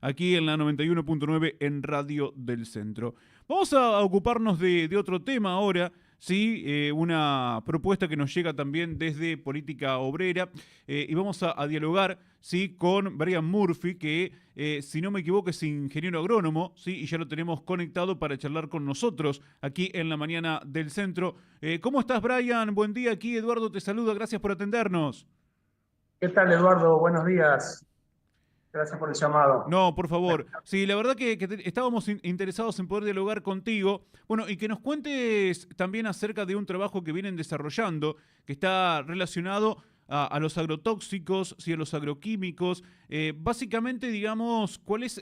aquí en la 91.9 en Radio del Centro. Vamos a ocuparnos de otro tema ahora, ¿sí? Una propuesta que nos llega también desde Política Obrera, y vamos a dialogar, ¿sí? Con Brian Murphy, que si no me equivoco es ingeniero agrónomo, ¿sí? Y ya lo tenemos conectado para charlar con nosotros aquí en la mañana del Centro. ¿Cómo estás, Brian? Buen día, aquí Eduardo te saluda, gracias por atendernos. ¿Qué tal, Eduardo? Buenos días. Gracias por el llamado. No, por favor. Sí, la verdad que estábamos interesados en poder dialogar contigo. Bueno, y que nos cuentes también acerca de un trabajo que vienen desarrollando, que está relacionado a los agrotóxicos, sí, a los agroquímicos. Básicamente, digamos, cuál es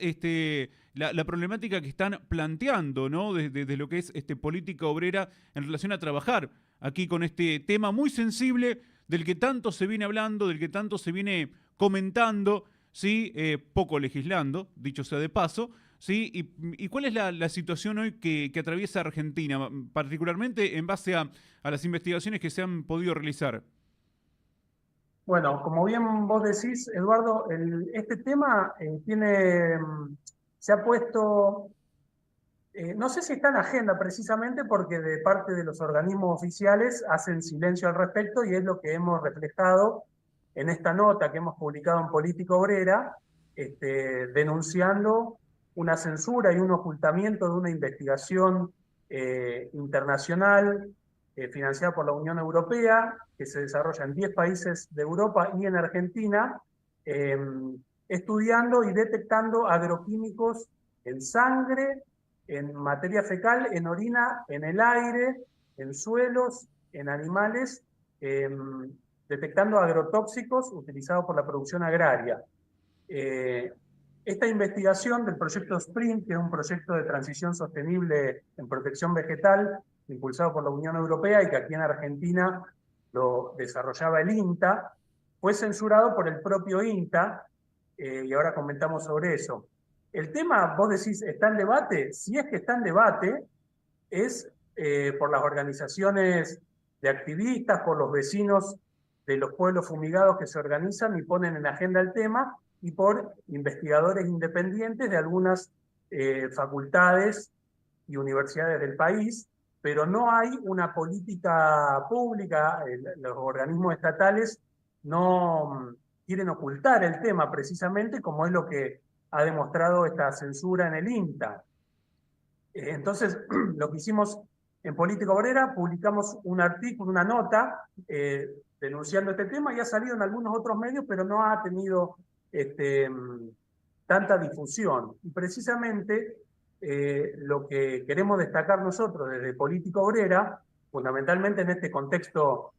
la problemática que están planteando, ¿no? Desde lo que es política obrera en relación a trabajar aquí con este tema muy sensible del que tanto se viene hablando, del que tanto se viene comentando. ¿Sí? Poco legislando, dicho sea de paso, ¿sí? ¿Y cuál es la situación hoy que atraviesa Argentina, particularmente en base a las investigaciones que se han podido realizar? Bueno, como bien vos decís, Eduardo, este tema se ha puesto, no sé si está en agenda precisamente porque de parte de los organismos oficiales hacen silencio al respecto y es lo que hemos reflejado en esta nota que hemos publicado en Política Obrera, denunciando una censura y un ocultamiento de una investigación internacional financiada por la Unión Europea, que se desarrolla en 10 países de Europa y en Argentina, eh, estudiando y detectando agroquímicos en sangre, en materia fecal, en orina, en el aire, en suelos, en animales, detectando agrotóxicos utilizados por la producción agraria. Esta investigación del proyecto SPRINT, que es un proyecto de transición sostenible en protección vegetal, impulsado por la Unión Europea y que aquí en Argentina lo desarrollaba el INTA, fue censurado por el propio INTA, y ahora comentamos sobre eso. El tema, vos decís, ¿está en debate? Si es que está en debate, es por las organizaciones de activistas, por los vecinos de los pueblos fumigados que se organizan y ponen en agenda el tema, y por investigadores independientes de algunas facultades y universidades del país, pero no hay una política pública, los organismos estatales no quieren ocultar el tema precisamente como es lo que ha demostrado esta censura en el INTA. Entonces, lo que hicimos en Política Obrera, publicamos un artículo, una nota, denunciando este tema, y ha salido en algunos otros medios, pero no ha tenido tanta difusión. Y precisamente lo que queremos destacar nosotros desde Política Obrera, fundamentalmente en este contexto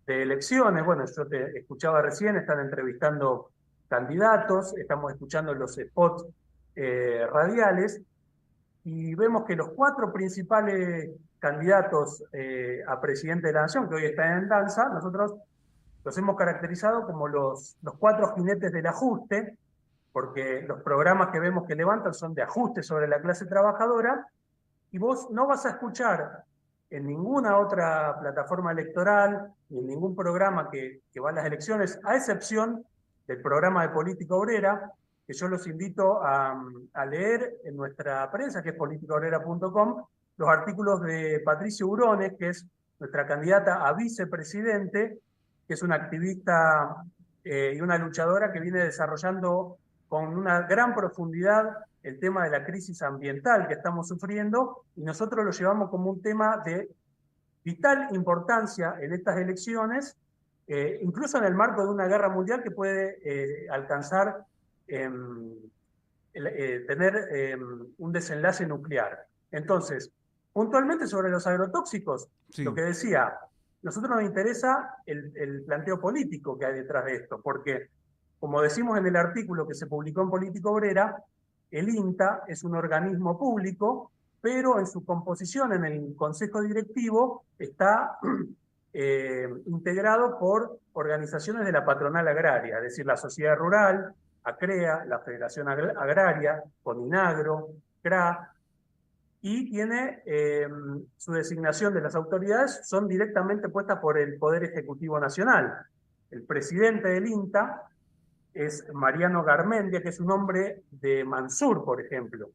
de elecciones, bueno, yo te escuchaba recién, están entrevistando candidatos, estamos escuchando los spots radiales, y vemos que los 4 principales candidatos a presidente de la Nación, que hoy están en danza, nosotros los hemos caracterizado como los 4 jinetes del ajuste, porque los programas que vemos que levantan son de ajuste sobre la clase trabajadora, y vos no vas a escuchar en ninguna otra plataforma electoral, ni en ningún programa que va a las elecciones, a excepción del programa de Política Obrera, que yo los invito a leer en nuestra prensa, que es politicaobrera.com, los artículos de Patricia Urones, que es nuestra candidata a vicepresidente, que es una activista y una luchadora que viene desarrollando con una gran profundidad el tema de la crisis ambiental que estamos sufriendo, y nosotros lo llevamos como un tema de vital importancia en estas elecciones, incluso en el marco de una guerra mundial que puede alcanzar tener un desenlace nuclear. Entonces, puntualmente sobre los agrotóxicos, lo Sí. que decía, nosotros nos interesa el planteo político que hay detrás de esto, porque, como decimos en el artículo que se publicó en Política Obrera, el INTA es un organismo público, pero en su composición en el Consejo Directivo está integrado por organizaciones de la patronal agraria, es decir, la sociedad rural, ACREA, la Federación Agraria, CONINAGRO, CRA, y tiene su designación de las autoridades son directamente puestas por el Poder Ejecutivo Nacional. El presidente del INTA es Mariano Garmendia, que es un hombre de Mansur, por ejemplo,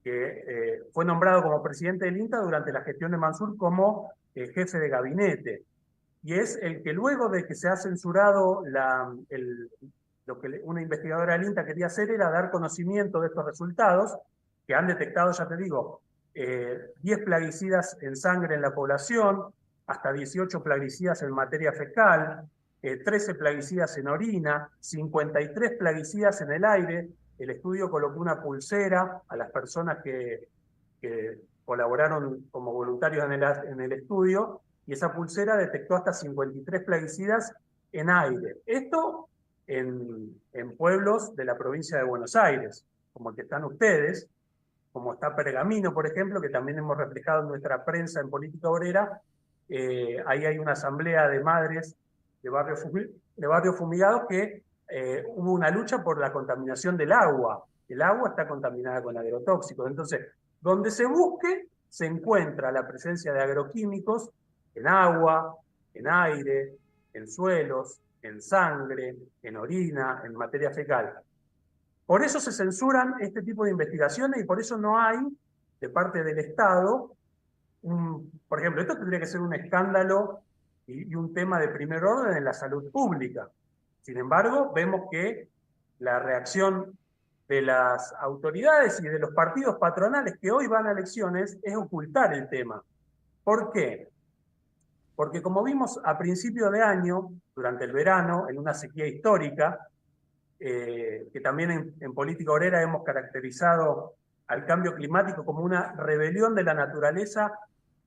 que fue nombrado como presidente del INTA durante la gestión de Mansur como jefe de gabinete. Y es el que luego de que se ha censurado lo que una investigadora del INTA quería hacer era dar conocimiento de estos resultados, que han detectado, ya te digo, 10 plaguicidas en sangre en la población, hasta 18 plaguicidas en materia fecal, 13 plaguicidas en orina, 53 plaguicidas en el aire. El estudio colocó una pulsera a las personas que colaboraron como voluntarios en el estudio, y esa pulsera detectó hasta 53 plaguicidas en aire. Esto en pueblos de la provincia de Buenos Aires, como el que están ustedes, como está Pergamino, por ejemplo, que también hemos reflejado en nuestra prensa en Política Obrera. Ahí hay una asamblea de madres de barrios fumigados que hubo una lucha por la contaminación del agua. El agua está contaminada con agrotóxicos. Entonces, donde se busque, se encuentra la presencia de agroquímicos en agua, en aire, en suelos, en sangre, en orina, en materia fecal. Por eso se censuran este tipo de investigaciones y por eso no hay, de parte del Estado, por ejemplo, esto tendría que ser un escándalo y un tema de primer orden en la salud pública. Sin embargo, vemos que la reacción de las autoridades y de los partidos patronales que hoy van a elecciones es ocultar el tema. ¿Por qué? Porque como vimos a principio de año, durante el verano, en una sequía histórica, que también en Política Obrera hemos caracterizado al cambio climático como una rebelión de la naturaleza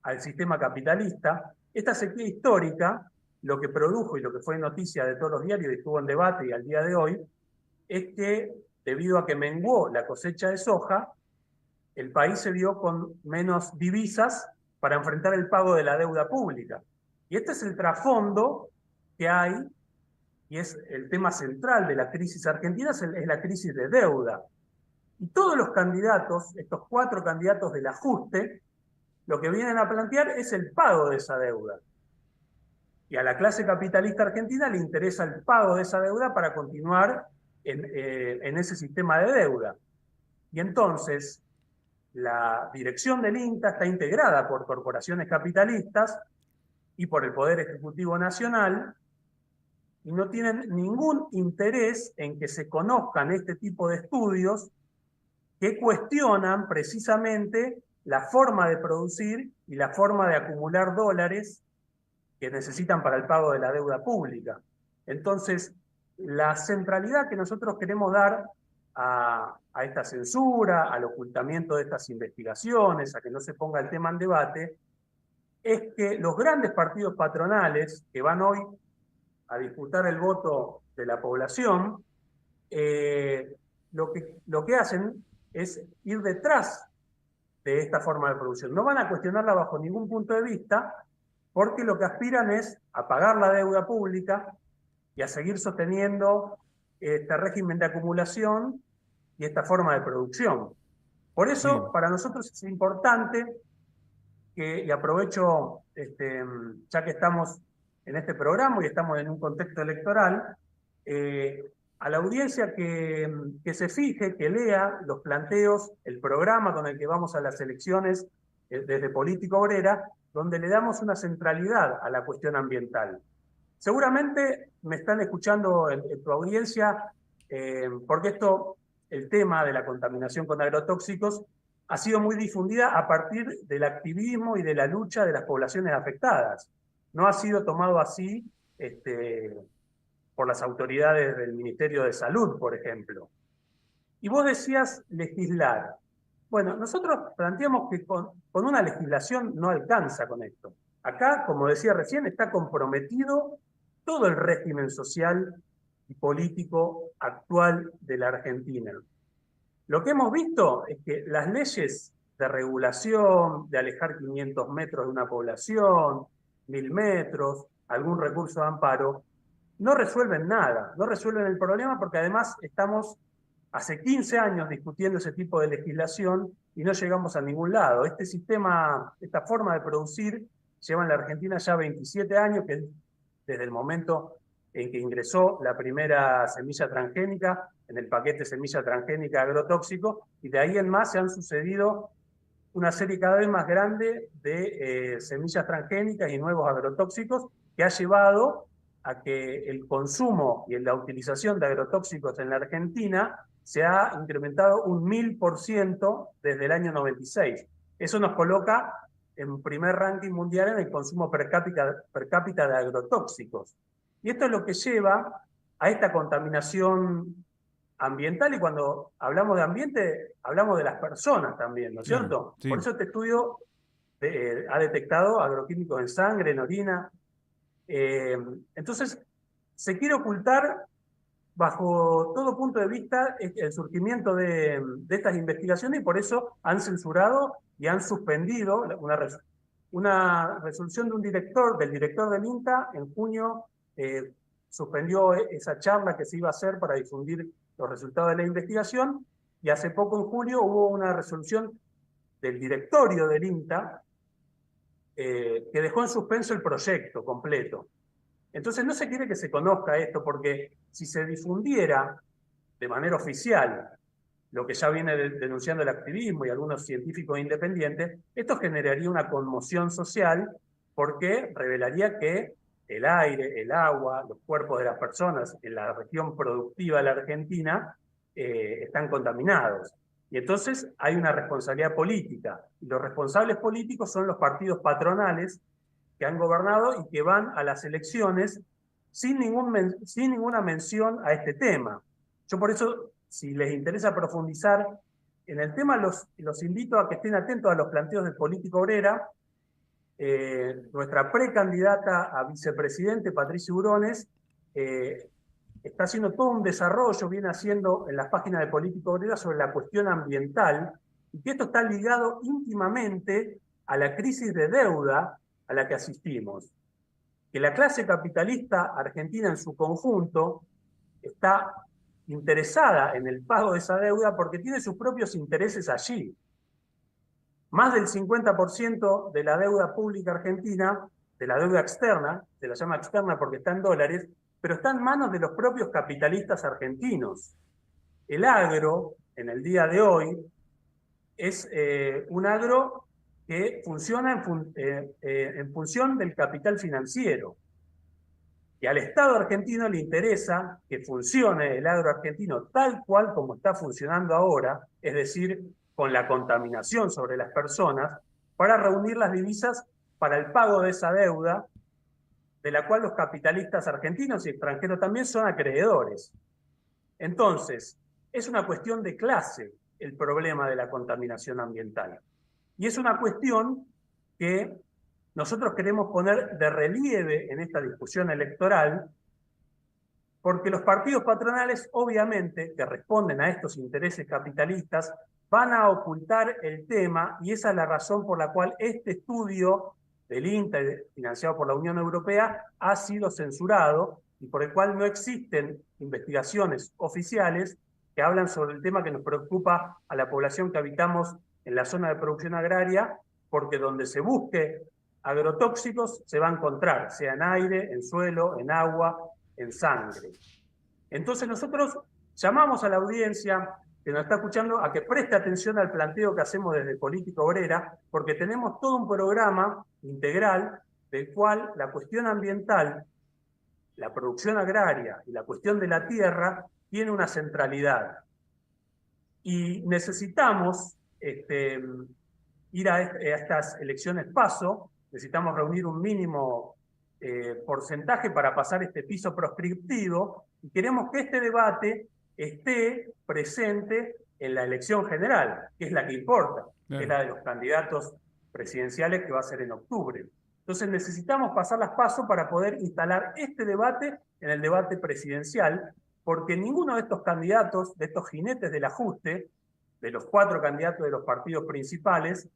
al sistema capitalista, esta sequía histórica, lo que produjo y lo que fue noticia de todos los diarios y estuvo en debate y al día de hoy, es que debido a que menguó la cosecha de soja, el país se vio con menos divisas para enfrentar el pago de la deuda pública. Y este es el trasfondo que hay, y es el tema central de la crisis argentina, es la crisis de deuda. Y todos los candidatos, estos 4 candidatos del ajuste, lo que vienen a plantear es el pago de esa deuda. Y a la clase capitalista argentina le interesa el pago de esa deuda para continuar en ese sistema de deuda. Y entonces, la dirección del INTA está integrada por corporaciones capitalistas y por el Poder Ejecutivo Nacional, y no tienen ningún interés en que se conozcan este tipo de estudios que cuestionan precisamente la forma de producir y la forma de acumular dólares que necesitan para el pago de la deuda pública. Entonces, la centralidad que nosotros queremos dar a esta censura, al ocultamiento de estas investigaciones, a que no se ponga el tema en debate, es que los grandes partidos patronales que van hoy a disputar el voto de la población, lo que hacen es ir detrás de esta forma de producción. No van a cuestionarla bajo ningún punto de vista, porque lo que aspiran es a pagar la deuda pública y a seguir sosteniendo este régimen de acumulación y esta forma de producción. Por eso, para nosotros es importante y aprovecho, ya que estamos en este programa y estamos en un contexto electoral, a la audiencia que se fije, que lea los planteos, el programa con el que vamos a las elecciones desde Política Obrera, donde le damos una centralidad a la cuestión ambiental. Seguramente me están escuchando en tu audiencia, porque el tema de la contaminación con agrotóxicos ha sido muy difundida a partir del activismo y de la lucha de las poblaciones afectadas. No ha sido tomado así por las autoridades del Ministerio de Salud, por ejemplo. Y vos decías legislar. Bueno, nosotros planteamos que con una legislación no alcanza con esto. Acá, como decía recién, está comprometido todo el régimen social y político actual de la Argentina. Lo que hemos visto es que las leyes de regulación, de alejar 500 metros de una población, 1000 metros, algún recurso de amparo, no resuelven nada, no resuelven el problema, porque además estamos hace 15 años discutiendo ese tipo de legislación y no llegamos a ningún lado. Este sistema, esta forma de producir, lleva en la Argentina ya 27 años, que es desde el momento en que ingresó la primera semilla transgénica en el paquete semilla transgénica agrotóxico, y de ahí en más se han sucedido una serie cada vez más grande de semillas transgénicas y nuevos agrotóxicos, que ha llevado a que el consumo y la utilización de agrotóxicos en la Argentina se ha incrementado un 1000% desde el año 96. Eso nos coloca en primer ranking mundial en el consumo per cápita de agrotóxicos. Y esto es lo que lleva a esta contaminación ambiental, y cuando hablamos de ambiente, hablamos de las personas también, ¿no es Claro, cierto? Por sí. eso este estudio ha detectado agroquímicos en sangre, en orina. Entonces, se quiere ocultar bajo todo punto de vista el surgimiento de estas investigaciones, y por eso han censurado y han suspendido una resolución de del director del INTA en junio. Suspendió esa charla que se iba a hacer para difundir los resultados de la investigación, y hace poco, en julio, hubo una resolución del directorio del INTA que dejó en suspenso el proyecto completo. Entonces no se quiere que se conozca esto, porque si se difundiera de manera oficial lo que ya viene denunciando el activismo y algunos científicos independientes, esto generaría una conmoción social, porque revelaría que el aire, el agua, los cuerpos de las personas en la región productiva de la Argentina están contaminados. Y entonces hay una responsabilidad política, y los responsables políticos son los partidos patronales que han gobernado y que van a las elecciones sin ninguna mención a este tema. Yo por eso, si les interesa profundizar en el tema, los invito a que estén atentos a los planteos de Política Obrera. Nuestra precandidata a vicepresidente, Patricia Urones, está haciendo todo un desarrollo, viene haciendo en las páginas de Política Obrera sobre la cuestión ambiental, y que esto está ligado íntimamente a la crisis de deuda a la que asistimos. Que la clase capitalista argentina en su conjunto está interesada en el pago de esa deuda porque tiene sus propios intereses allí. Más del 50% de la deuda pública argentina, de la deuda externa, se la llama externa porque está en dólares, pero está en manos de los propios capitalistas argentinos. El agro, en el día de hoy, es un agro que funciona en función del capital financiero. Y al Estado argentino le interesa que funcione el agro argentino tal cual como está funcionando ahora, es decir, con la contaminación sobre las personas, para reunir las divisas para el pago de esa deuda, de la cual los capitalistas argentinos y extranjeros también son acreedores. Entonces, es una cuestión de clase el problema de la contaminación ambiental. Y es una cuestión que nosotros queremos poner de relieve en esta discusión electoral, porque los partidos patronales, obviamente, que responden a estos intereses capitalistas, van a ocultar el tema, y esa es la razón por la cual este estudio del INTA, financiado por la Unión Europea, ha sido censurado, y por el cual no existen investigaciones oficiales que hablan sobre el tema que nos preocupa a la población que habitamos en la zona de producción agraria, porque donde se busque agrotóxicos se va a encontrar, sea en aire, en suelo, en agua, en sangre. Entonces nosotros llamamos a la audiencia que nos está escuchando a que preste atención al planteo que hacemos desde Política Obrera, porque tenemos todo un programa integral del cual la cuestión ambiental, la producción agraria y la cuestión de la tierra tiene una centralidad. Y necesitamos ir a estas elecciones PASO, necesitamos reunir un mínimo porcentaje para pasar este piso proscriptivo, y queremos que este debate esté presente en la elección general, que es la que importa, que es la de los candidatos presidenciales, que va a ser en octubre. Entonces necesitamos pasar las PASO para poder instalar este debate en el debate presidencial, porque ninguno de estos candidatos, de estos jinetes del ajuste, de los 4 candidatos de los partidos principales,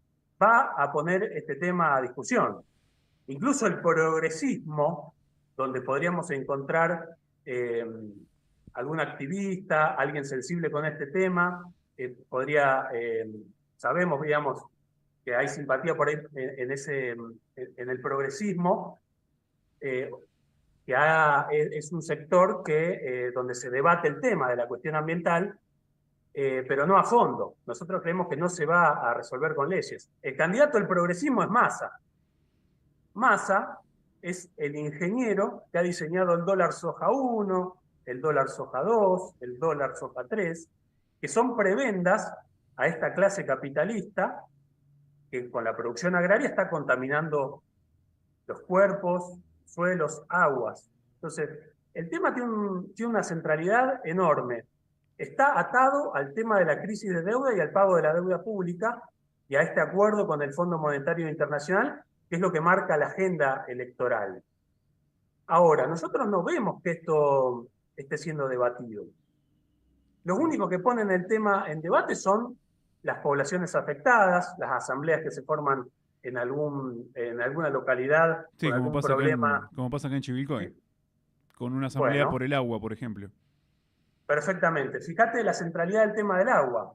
va a poner este tema a discusión. Incluso el progresismo, donde podríamos encontrar algún activista, alguien sensible con este tema, sabemos, digamos, que hay simpatía por ahí en el progresismo, es un sector donde se debate el tema de la cuestión ambiental, pero no a fondo. Nosotros creemos que no se va a resolver con leyes. El candidato del progresismo es Massa. Massa es el ingeniero que ha diseñado el dólar soja 1, el dólar soja 2, el dólar soja 3, que son prebendas a esta clase capitalista que con la producción agraria está contaminando los cuerpos, suelos, aguas. Entonces, el tema tiene una centralidad enorme. Está atado al tema de la crisis de deuda y al pago de la deuda pública y a este acuerdo con el Fondo Monetario Internacional, que es lo que marca la agenda electoral. Ahora, nosotros no vemos que esto esté siendo debatido. Los únicos que ponen el tema en debate son las poblaciones afectadas, las asambleas que se forman en alguna localidad Sí, con algún problema. como pasa acá en Chivilcoy, con una asamblea Bueno, por el agua, por ejemplo. perfectamente. Fíjate la centralidad del tema del agua.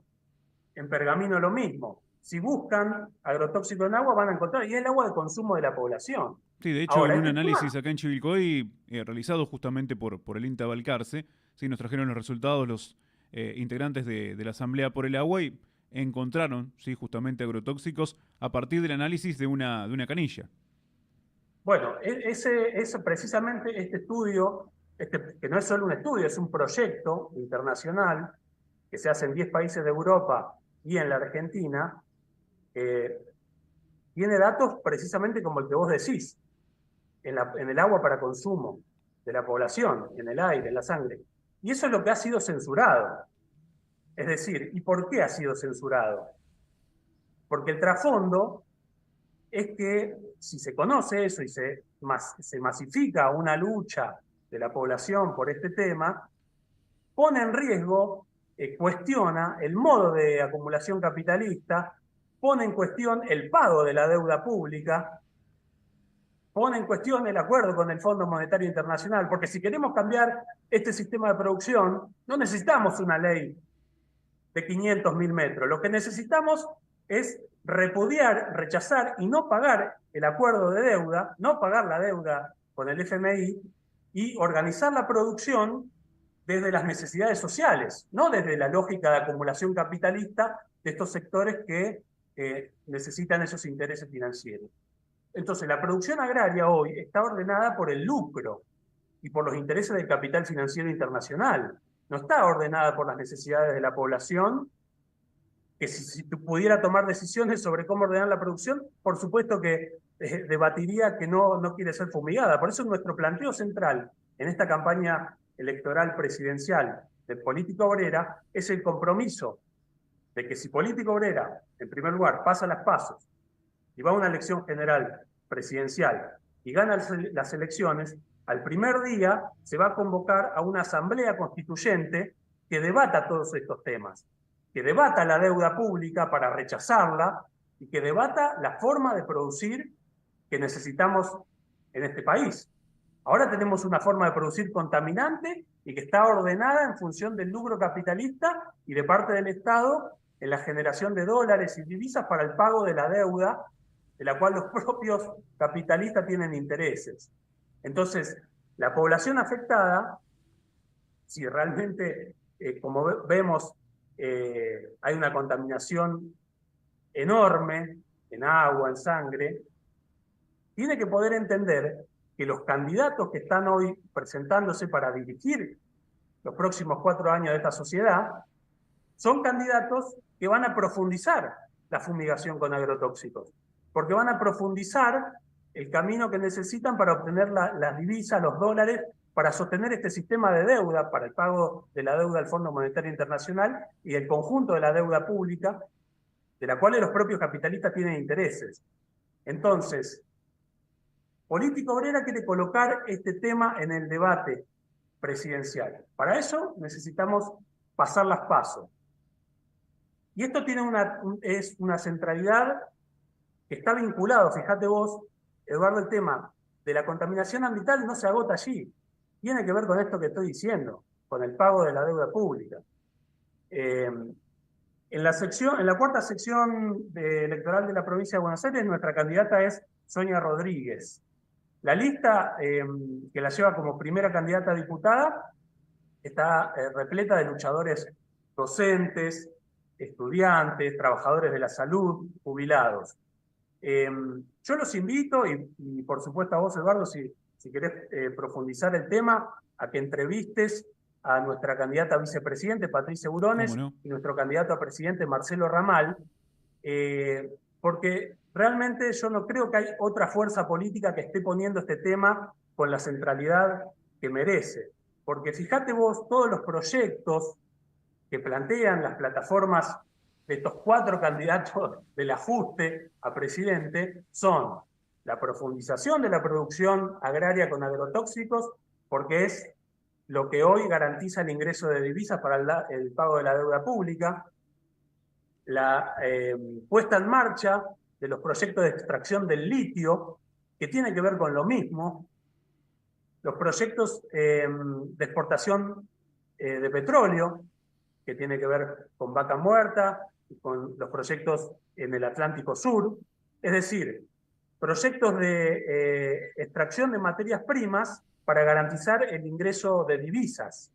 En Pergamino lo mismo. Si buscan agrotóxico en agua van a encontrar, y es el agua de consumo de la población. Sí, de hecho, Ahora, en un este análisis tema, acá en Chivilcoy, realizado justamente por el INTA Balcarce, sí, nos trajeron los resultados los integrantes de la Asamblea por el Agua y encontraron, sí, justamente agrotóxicos a partir del análisis de una canilla. bueno, ese precisamente este estudio, que no es solo un estudio, es un proyecto internacional que se hace en 10 países de Europa y en la Argentina, eh, tiene datos precisamente como el que vos decís, en el agua para consumo de la población, en el aire, en la sangre. Y eso es lo que ha sido censurado. Es decir, ¿y por qué ha sido censurado? Porque el trasfondo es que si se conoce eso y se masifica una lucha de la población por este tema, pone en riesgo, cuestiona el modo de acumulación capitalista, pone en cuestión el pago de la deuda pública, pone en cuestión el acuerdo con el Fondo Monetario Internacional, porque si queremos cambiar este sistema de producción, no necesitamos una ley de 500.000 metros. Lo que necesitamos es repudiar, rechazar y no pagar el acuerdo de deuda, no pagar la deuda con el FMI y organizar la producción desde las necesidades sociales, no desde la lógica de acumulación capitalista de estos sectores que necesitan esos intereses financieros. Entonces, la producción agraria hoy está ordenada por el lucro y por los intereses del capital financiero internacional. No está ordenada por las necesidades de la población, que si pudiera tomar decisiones sobre cómo ordenar la producción, por supuesto que debatiría que no quiere ser fumigada. Por eso nuestro planteo central en esta campaña electoral presidencial de Política Obrera es el compromiso de que si Política Obrera, en primer lugar, pasa las pasos y va a una elección general presidencial y gana las elecciones, al primer día se va a convocar a una asamblea constituyente que debata todos estos temas, que debata la deuda pública para rechazarla y que debata la forma de producir que necesitamos en este país. Ahora tenemos una forma de producir contaminante y que está ordenada en función del lucro capitalista y de parte del Estado en la generación de dólares y divisas para el pago de la deuda de la cual los propios capitalistas tienen intereses. Entonces, la población afectada, si realmente, como vemos, hay una contaminación enorme en agua, en sangre, tiene que poder entender que los candidatos que están hoy presentándose para dirigir los próximos 4 años de esta sociedad son candidatos que van a profundizar la fumigación con agrotóxicos, porque van a profundizar el camino que necesitan para obtener las divisas, los dólares, para sostener este sistema de deuda, para el pago de la deuda al Fondo Monetario Internacional y el conjunto de la deuda pública, de la cual los propios capitalistas tienen intereses. Entonces, Política Obrera quiere colocar este tema en el debate presidencial. Para eso necesitamos pasar las pasos. Y esto es una centralidad que está vinculado, fíjate vos, Eduardo, el tema de la contaminación ambiental no se agota allí. Tiene que ver con esto que estoy diciendo, con el pago de la deuda pública. En la cuarta sección electoral de la provincia de Buenos Aires, nuestra candidata es Sonia Rodríguez. La lista que la lleva como primera candidata a diputada está repleta de luchadores docentes, estudiantes, trabajadores de la salud, jubilados. Yo los invito, y por supuesto a vos, Eduardo, si querés profundizar el tema, a que entrevistes a nuestra candidata a vicepresidente, Patricia ¿Cómo Burones, no? y nuestro candidato a presidente, Marcelo Ramal, porque realmente yo no creo que hay otra fuerza política que esté poniendo este tema con la centralidad que merece. Porque fíjate vos, todos los proyectos que plantean las plataformas de estos 4 candidatos del ajuste a presidente son la profundización de la producción agraria con agrotóxicos, porque es lo que hoy garantiza el ingreso de divisas para el pago de la deuda pública, la puesta en marcha de los proyectos de extracción del litio, que tiene que ver con lo mismo, los proyectos de exportación de petróleo, que tiene que ver con Vaca Muerta, y con los proyectos en el Atlántico Sur, es decir, proyectos de extracción de materias primas para garantizar el ingreso de divisas.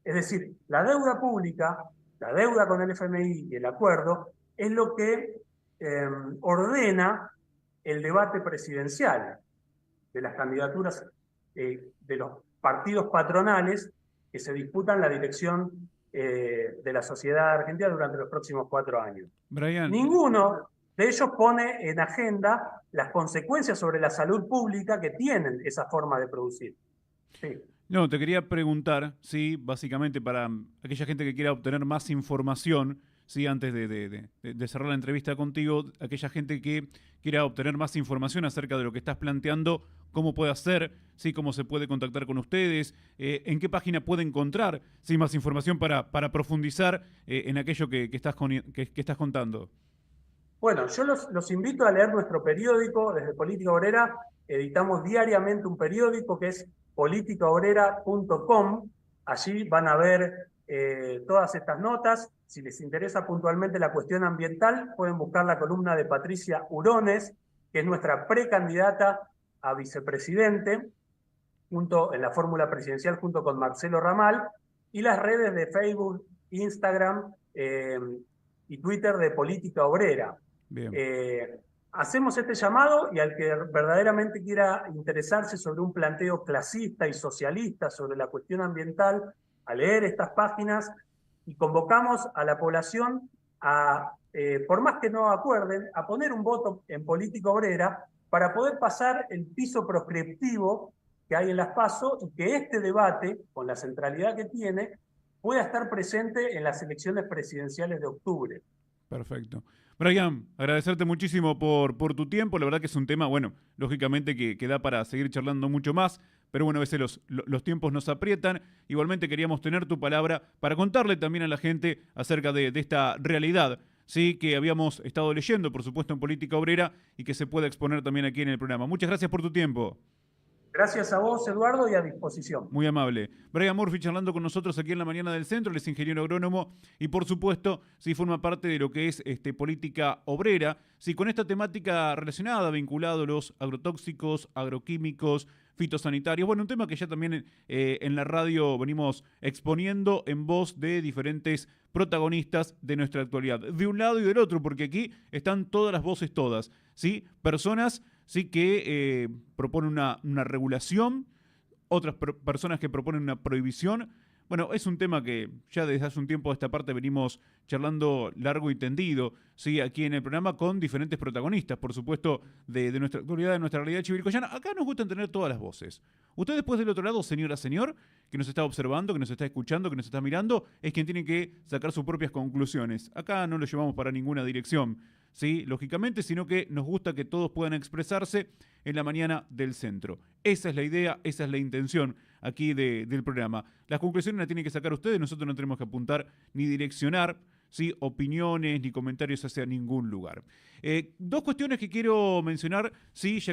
Es decir, la deuda pública, la deuda con el FMI y el acuerdo, es lo que ordena el debate presidencial de las candidaturas de los partidos patronales que se disputan la dirección de la sociedad argentina durante los próximos 4 años. Brian, Ninguno de ellos pone en agenda las consecuencias sobre la salud pública que tienen esa forma de producir. Sí. no, te quería preguntar, sí, básicamente para aquella gente que quiera obtener más información, sí, antes de cerrar la entrevista contigo, aquella gente que quiera obtener más información acerca de lo que estás planteando, cómo puede hacer, sí, cómo se puede contactar con ustedes, en qué página puede encontrar, sí, más información para profundizar en aquello que estás contando. Bueno, yo los invito a leer nuestro periódico. Desde Política Obrera editamos diariamente un periódico que es politicaobrera.com. Allí van a ver todas estas notas. Si les interesa puntualmente la cuestión ambiental, pueden buscar la columna de Patricia Urones, que es nuestra precandidata a vicepresidente, en la fórmula presidencial junto con Marcelo Ramal, y las redes de Facebook, Instagram y Twitter de Política Obrera. Bien. Hacemos este llamado, y al que verdaderamente quiera interesarse sobre un planteo clasista y socialista sobre la cuestión ambiental, a leer estas páginas, y convocamos a la población a, por más que no acuerden, a poner un voto en Política Obrera para poder pasar el piso proscriptivo que hay en las PASO, y que este debate, con la centralidad que tiene, pueda estar presente en las elecciones presidenciales de octubre. Perfecto. Brian, agradecerte muchísimo por tu tiempo. La verdad que es un tema, bueno, lógicamente que da para seguir charlando mucho más, pero bueno, a veces los tiempos nos aprietan. Igualmente queríamos tener tu palabra para contarle también a la gente acerca de esta realidad, sí, que habíamos estado leyendo, por supuesto, en Política Obrera, y que se pueda exponer también aquí en el programa. Muchas gracias por tu tiempo. Gracias a vos, Eduardo, y a disposición. Muy amable. Brian Murphy charlando con nosotros aquí en la mañana del centro, él es ingeniero agrónomo y por supuesto sí forma parte de lo que es Política Obrera, sí, con esta temática relacionada, vinculado a los agrotóxicos, agroquímicos, fitosanitarios. Bueno, un tema que ya también en la radio venimos exponiendo en voz de diferentes protagonistas de nuestra actualidad, de un lado y del otro, porque aquí están todas las voces, todas, ¿sí? Personas, sí, que proponen una regulación, otras personas que proponen una prohibición. Bueno, es un tema que ya desde hace un tiempo de esta parte venimos charlando largo y tendido, ¿sí? Aquí en el programa con diferentes protagonistas, por supuesto, de nuestra actualidad, de nuestra realidad chivilcoyana. Acá nos gusta tener todas las voces. Usted después del otro lado, señora, señor, que nos está observando, que nos está escuchando, que nos está mirando, es quien tiene que sacar sus propias conclusiones. Acá no lo llevamos para ninguna dirección, ¿sí? Lógicamente, sino que nos gusta que todos puedan expresarse en la mañana del centro. Esa es la idea, esa es la intención aquí del programa. Las conclusiones las tienen que sacar ustedes, nosotros no tenemos que apuntar ni direccionar, ¿sí?, opiniones ni comentarios hacia ningún lugar. Dos cuestiones que quiero mencionar, sí, ya